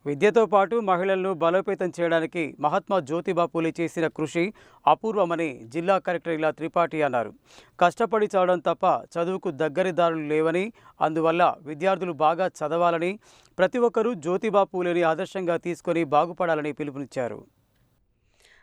విద్యతో పాటు మహిళలను బలోపేతం చేయడానికి మహాత్మా జ్యోతిబా పూలే చేసిన కృషి అపూర్వమని జిల్లా కలెక్టర్ ఇలా త్రిపాఠి అన్నారు. కష్టపడి చదవడం తప్ప చదువుకు దగ్గరి దారులు లేవని, అందువల్ల విద్యార్థులు బాగా చదవాలని, ప్రతి ఒక్కరూ జ్యోతిబా పూలేని ఆదర్శంగా తీసుకొని బాగుపడాలని పిలుపునిచ్చారు.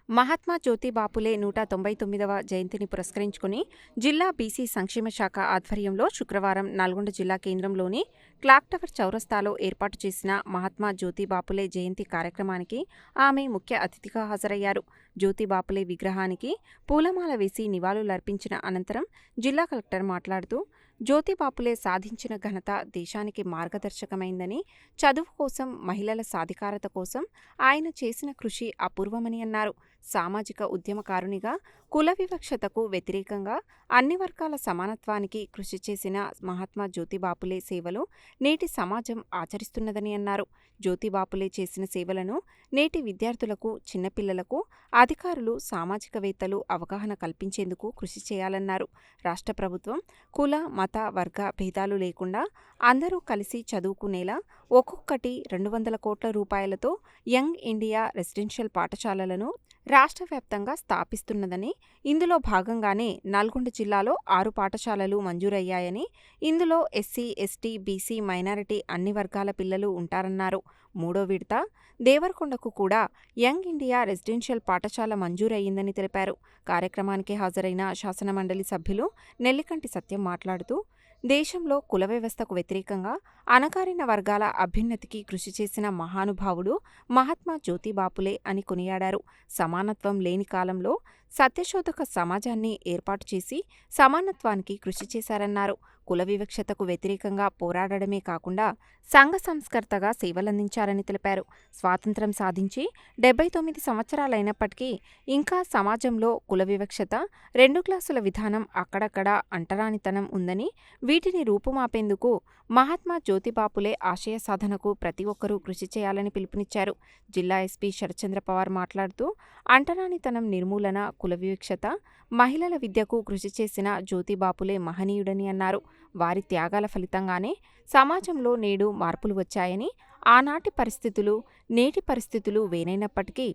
మహాత్మా జ్యోతిబా పూలే 199వ జయంతిని పురస్కరించుకుని జిల్లా బీసీ సంక్షేమ శాఖ ఆధ్వర్యంలో శుక్రవారం నల్గొండ జిల్లా కేంద్రంలోని క్లాక్ టవర్ చౌరస్తాలో ఏర్పాటు చేసిన మహాత్మా జ్యోతిబా పూలే జయంతి కార్యక్రమానికి ఆమె ముఖ్య అతిథిగా హాజరయ్యారు. జ్యోతిబా పూలే విగ్రహానికి పూలమాల వేసి నివాళులర్పించిన అనంతరం జిల్లా కలెక్టర్ మాట్లాడుతూ, జ్యోతిబా పూలే సాధించిన ఘనత దేశానికి మార్గదర్శకమైందని, చదువు కోసం, మహిళల సాధికారత కోసం ఆయన చేసిన కృషి అపూర్వమని అన్నారు. సామాజిక ఉద్యమకారునిగా కుల వివక్షతకు వ్యతిరేకంగా అన్ని వర్గాల సమానత్వానికి కృషి చేసిన మహాత్మా జ్యోతిబా పూలే సేవలు నేటి సమాజం ఆచరిస్తున్నదని అన్నారు. జ్యోతిబా పూలే చేసిన సేవలను నేటి విద్యార్థులకు, చిన్నపిల్లలకు, అధికారులు, సామాజికవేత్తలు అవగాహన కల్పించేందుకు కృషి చేయాలన్నారు. రాష్ట్ర ప్రభుత్వం కుల, మత, వర్గ భేదాలు లేకుండా అందరూ కలిసి చదువుకునేలా ఒక్కొక్కటి 200 కోట్ల రూపాయలతో యంగ్ ఇండియా రెసిడెన్షియల్ పాఠశాలలను రాష్ట్ర వ్యాప్తంగా స్థాపిస్తున్నదని, ఇందులో భాగంగానే నల్గొండ జిల్లాలో 6 పాఠశాలలు మంజూరయ్యాయని, ఇందులో ఎస్సీ, ఎస్టీ, బీసీ, మైనారిటీ అన్ని వర్గాల పిల్లలు ఉంటారన్నారు. 3వ విడత దేవరకొండకు కూడా యంగ్ ఇండియా రెసిడెన్షియల్ పాఠశాల మంజూరయ్యిందని తెలిపారు. కార్యక్రమానికి హాజరైన శాసనమండలి సభ్యులు నెల్లికంటి సత్యం మాట్లాడుతూ, దేశంలో కుల వ్యవస్థకు వ్యతిరేకంగా అణగారిన వర్గాల అభ్యున్నతికి కృషి చేసిన మహానుభావుడు మహాత్మా జ్యోతిబా పూలే అని కొనియాడారు. సమానత్వం లేని కాలంలో సత్యశోధక సమాజాన్ని ఏర్పాటు చేసి సమానత్వానికి కృషి చేశారన్నారు. కుల వివక్షతకు వ్యతిరేకంగా పోరాడడమే కాకుండా సంఘ సంస్కర్తగా సేవలందించారని తెలిపారు. స్వాతంత్ర్యం సాధించి 79 సంవత్సరాలైనప్పటికీ ఇంకా సమాజంలో కుల వివక్షత, 2 క్లాసుల విధానం, అక్కడక్కడ అంటరానితనం ఉందని, వీటిని రూపుమాపేందుకు మహాత్మా జ్యోతిబా పూలే ఆశయ సాధనకు ప్రతి ఒక్కరూ కృషి చేయాలని పిలుపునిచ్చారు. జిల్లా ఎస్పీ శరత్చంద్ర పవార్ మాట్లాడుతూ, అంటరానితనం నిర్మూలన, కుల వివక్షత, మహిళల విద్యకు కృషి చేసిన జ్యోతిబా పూలే మహనీయుడని అన్నారు. వారి త్యాగాల ఫలితంగానే సమాజంలో నేడు మార్పులు వచ్చాయని, ఆనాటి పరిస్థితులు, నేటి పరిస్థితులు వేరైనప్పటికీ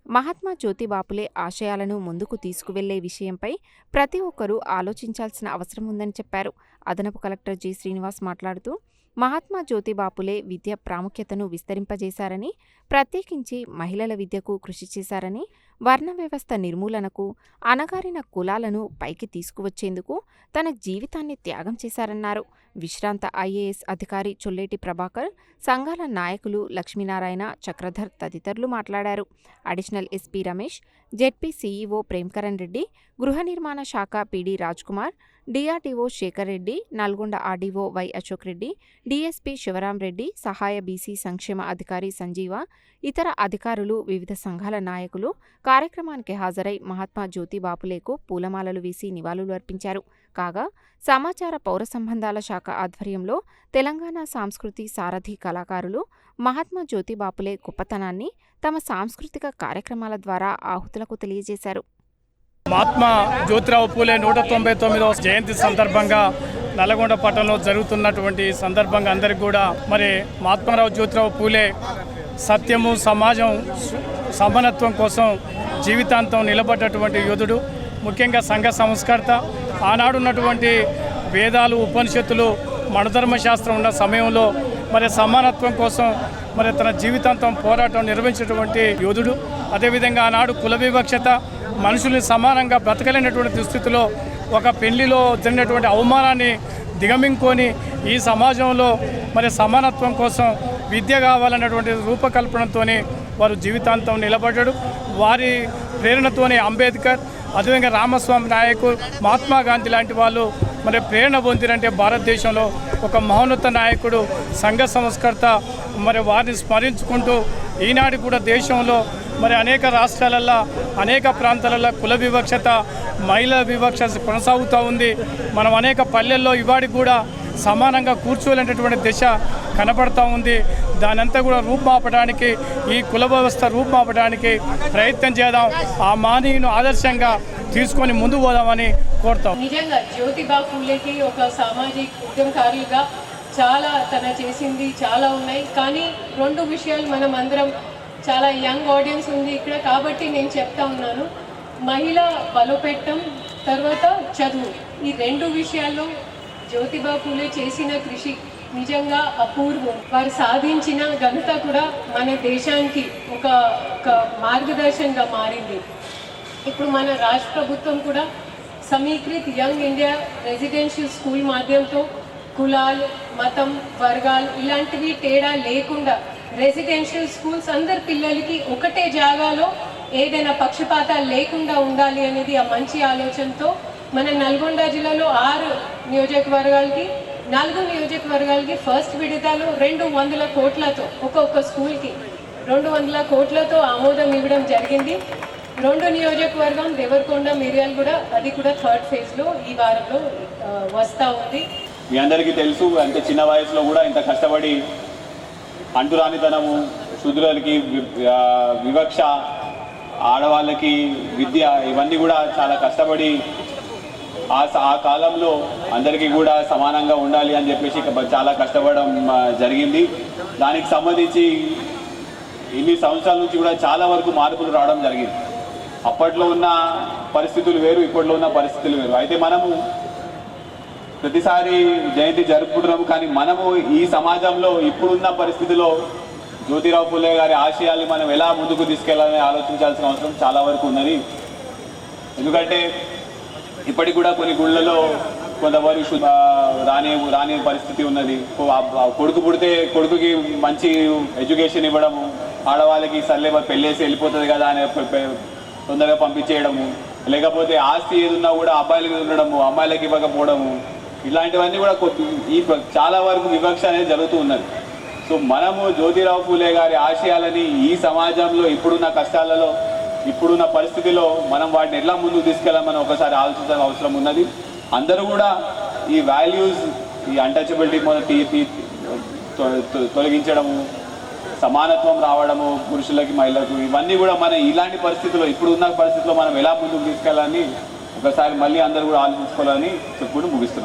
మహాత్మా జ్యోతిబా పూలే ఆశయాలను ముందుకు తీసుకువెళ్లే విషయంపై ప్రతి ఒక్కరూ ఆలోచించాల్సిన అవసరం ఉందని చెప్పారు. అదనపు కలెక్టర్ జి. శ్రీనివాస్ మాట్లాడుతూ, మహాత్మా జ్యోతిబా పూలే విద్య ప్రాముఖ్యతను విస్తరింపజేశారని, ప్రత్యేకించి మహిళల విద్యకు కృషి చేశారని, వర్ణ వ్యవస్థ నిర్మూలనకు, అణగారిన కులాలను పైకి తీసుకువచ్చేందుకు తన జీవితాన్ని త్యాగం చేశారన్నారు. విశ్రాంత ఐఏఎస్ అధికారి చొల్లేటి ప్రభాకర్, సంఘాల నాయకులు లక్ష్మీనారాయణ, చక్రధర్ తదితరులు మాట్లాడారు. Additional SP Ramesh, ZP CEO Premkaran Reddy, గృహ నిర్మాణ శాఖ PD Rajkumar, DRDO Shekar Reddy, Nalgonda RDO Y Ashok Reddy, DSP Sivaram Reddy, సహాయ బీసీ సంక్షేమ అధికారి సంజీవ, ఇతర అధికారులు, వివిధ సంఘాల నాయకులు కార్యక్రమానికి హాజరై మహాత్మా జ్యోతిబా పూలేకు పూలమాలలు వేసి నివాళులు అర్పించారు. కాగా సమాచార పౌర సంబంధాల శాఖ ఆధ్వర్యంలో తెలంగాణ సాంస్కృతి సారథి కళాకారులు మహాత్మా జ్యోతిబా పూలే గొప్పతనాన్ని తమ సాంస్కృతిక కార్యక్రమాల ద్వారా ఆహుతులకు తెలియజేశారు. మహాత్మా జ్యోతిరావు పూలే 199వ జయంతి సందర్భంగా నల్గొండ పట్టణంలో జరుగుతున్నటువంటి సందర్భంగా అందరికీ కూడా మరి మహాత్మారావు జ్యోతిరావు పూలే సత్యము, సమాజం, సమానత్వం కోసం జీవితాంతం నిలబడ్డటువంటి యోధుడు. ముఖ్యంగా సంఘ సంస్కర్త. ఆనాడున్నటువంటి వేదాలు, ఉపనిషత్తులు, మనుధర్మశాస్త్రం ఉన్న సమయంలో మరి సమానత్వం కోసం మరి తన జీవితాంతం పోరాటం నిర్వహించినటువంటి యోధుడు. అదేవిధంగా ఆనాడు కుల వివక్షత, మనుషుల్ని సమానంగా బ్రతకలేనటువంటి దుస్థితిలో ఒక పెళ్లిలో జరిగినటువంటి అవమానాన్ని దిగమింగుకొని ఈ సమాజంలో మరి సమానత్వం కోసం విద్య కావాలన్నటువంటి రూపకల్పనతోనే వారు జీవితాంతం నిలబడ్డాడు. వారి ప్రేరణతోనే అంబేద్కర్, అదేవిధంగా రామస్వామి నాయకు, మహాత్మా గాంధీ లాంటి వాళ్ళు మరి ప్రేరణ పొందిరంటే భారతదేశంలో ఒక మహోన్నత నాయకుడు, సంఘ సంస్కర్త. మరి వారిని స్మరించుకుంటూ ఈనాడు కూడా దేశంలో మరి అనేక రాష్ట్రాలల్లో, అనేక ప్రాంతాలలో కుల వివక్షత, మహిళల వివక్ష కొనసాగుతూ ఉంది. మనం అనేక పల్లెల్లో ఇవాడికి కూడా సమానంగా కూర్చోలేనటువంటి దిశ కనబడుతూ ఉంది. దానంతా కూడా రూపుమాపడానికి, ఈ కుల వ్యవస్థ రూపుమాపడానికి ప్రయత్నం చేద్దాం. ఆ మానవుని ఆదర్శంగా తీసుకొని ముందు పోదామని కోరుతాం. నిజంగా జ్యోతిబా పూలేకి ఒక సామాజిక ఉద్యమకారులుగా తన చేసింది చాలా ఉన్నాయి. కానీ 2 విషయాలు మనం అందరం చాలా యంగ్ ఆడియన్స్ ఉంది ఇక్కడ కాబట్టి నేను చెప్తా ఉన్నాను. మహిళ బలోపేతం తర్వాత చదువు, ఈ 2 విషయాల్లో జ్యోతిబా పూలే చేసిన కృషి నిజంగా అపూర్వం. వారు సాధించిన ఘనత కూడా మన దేశానికి ఒక మార్గదర్శనంగా మారింది. ఇప్పుడు మన రాష్ట్ర ప్రభుత్వం కూడా సమీకృత్ యంగ్ ఇండియా రెసిడెన్షియల్ స్కూల్ మాధ్యమంతో కులాలు, మతం, వర్గాలు ఇలాంటివి తేడా లేకుండా రెసిడెన్షియల్ స్కూల్స్ అందరి పిల్లలకి ఒకటే జాగాలో ఏదైనా పక్షపాతాలు లేకుండా ఉండాలి అనేది ఆ మంచి ఆలోచనతో మన నల్గొండ జిల్లాలో 6 నియోజకవర్గాలకి 4 నియోజకవర్గాలకి ఫస్ట్ విడతలో 200 కోట్లతో ఒక్కొక్క స్కూల్కి 200 కోట్లతో ఆమోదం ఇవ్వడం జరిగింది. 2 నియోజకవర్గం దేవరకొండ, మిర్యాలగూడ, అది కూడా 3rd ఫేజ్లో ఈ వారంలో వస్తూ ఉంది. మీ అందరికీ తెలుసు, అంత చిన్న వయసులో కూడా ఇంత కష్టపడి అంటురానితనము, శూద్రులకి వివక్ష, ఆడవాళ్ళకి విద్య, ఇవన్నీ కూడా చాలా కష్టపడి ఆ కాలంలో అందరికీ కూడా సమానంగా ఉండాలి అని చెప్పేసి చాలా కష్టపడడం జరిగింది. దానికి సంబంధించి ఇన్ని సంవత్సరాల నుంచి కూడా చాలా వరకు మార్పులు రావడం జరిగింది. అప్పట్లో ఉన్న పరిస్థితులు వేరు, ఇప్పట్లో ఉన్న పరిస్థితులు వేరు. అయితే మనము ప్రతిసారి జయంతి జరుపుకుంటున్నాము, కానీ మనము ఈ సమాజంలో ఇప్పుడున్న పరిస్థితిలో జ్యోతిరావు పూలే గారి ఆశయాల్ని మనం ఎలా ముందుకు తీసుకెళ్లాలని ఆలోచించాల్సిన అవసరం చాలా వరకు ఉన్నది. ఎందుకంటే ఇప్పటికి కూడా కొన్ని గుళ్ళలో కొంతవరకు రాని పరిస్థితి ఉన్నది. కొడుకు పుడితే కొడుకుకి మంచి ఎడ్యుకేషన్ ఇవ్వడము, ఆడవాళ్ళకి సర్లే పెళ్ళేసి వెళ్ళిపోతుంది కదా అని తొందరగా పంపించేయడము, లేకపోతే ఆస్తి ఏది ఉన్నా కూడా అబ్బాయిలకి ఉండడము, అమ్మాయిలకి ఇవ్వకపోవడము, ఇలాంటివన్నీ కూడా చాలా వరకు వివక్ష అనేది జరుగుతూ ఉన్నది. సో మనము జ్యోతిరావు పూలే గారి ఆశయాలని ఈ సమాజంలో ఇప్పుడున్న కష్టాలలో, ఇప్పుడున్న పరిస్థితిలో మనం వాటిని ఎలా ముందుకు తీసుకెళ్ళామని ఒకసారి ఆలోచించాల్సిన అవసరం ఉన్నది. అందరూ కూడా ఈ వాల్యూస్, ఈ అన్టచబిలిటీ తొలగించడము, సమానత్వం రావడము పురుషులకి మహిళలకు, ఇవన్నీ కూడా మన ఇలాంటి పరిస్థితుల్లో, ఇప్పుడున్న పరిస్థితిలో మనం ఎలా ముందుకు తీసుకెళ్ళాలని ఒకసారి మళ్ళీ అందరూ కూడా ఆలోచించుకోవాలని చెప్పుకుంటూ ముగిస్తున్నాం.